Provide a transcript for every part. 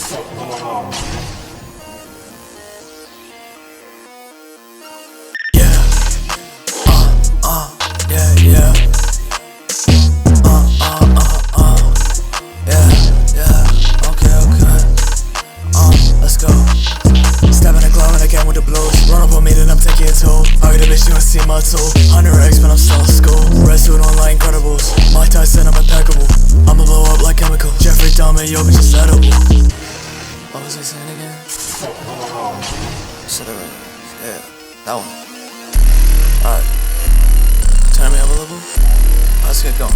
Let's go. Stepping the glove and again with the blows. Run up on me, then I'm taking a toll. Already the bitch, you don't see my tool. 100x, but I'm still in school. Red suit on like Incredibles. Mike Tyson, I'm impeccable. I'ma blow up like chemical. Jeffrey Dahmer, yo, bitch, is edible. What was I saying again? Yeah, that one. Alright. Turn me up a little. Let's get going.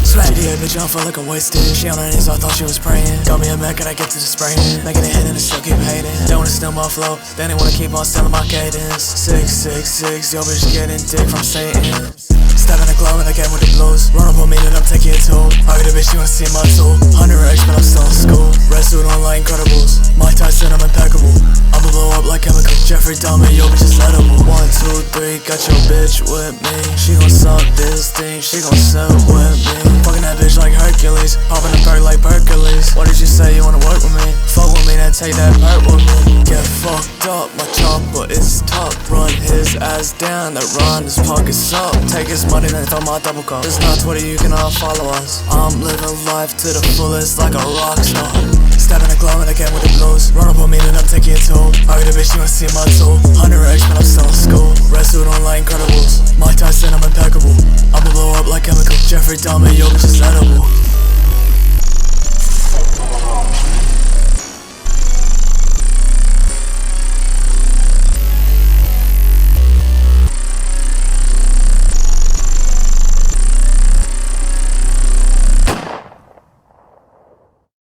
Smack the bitch, I feel like I'm wasted. She on her knees, I thought she was praying. Got me a Mac and I get to the spraying. Making a hit and I still keep hating. Don't wanna steal my flow, then they wanna keep on stealing my cadence. 666, yo bitch getting dick from Satan. Stepping the glove and again with the blows. Run up on me, then I'm taking a toll. Already the bitch, you wanna see my tool. 100x, but I'm still in school. Red suit on like Incredibles. Mike Tyson, I'm impeccable. I'ma blow up like chemical. Jeffrey Dahmer, yo bitch, is edible. 1, 2, 3, got your bitch with me. She gon' suck this thing, she gon' sit with me. Fucking that bitch like Hercules, popping a perk like Hercules. What did you say, you wanna work with me? Fuck with me, then take that perk with me. Get fucked up, my chopper is tough. Run his ass down, that run his pockets up. Take his money, then fill my double cup. It's not Twitter, you can unfollow us. I'm living life to the fullest like a rock star. Stepping the glove and again with the blows. Run up on me, then I'm taking a toll. Already the bitch, you wanna see my tool. 100x, but I'm still in school. Red suit on like Incredibles. Mike Tyson, I'm impeccable. I'ma blow up like chemical. Jeffrey Dahmer, yo, bitch, is edible.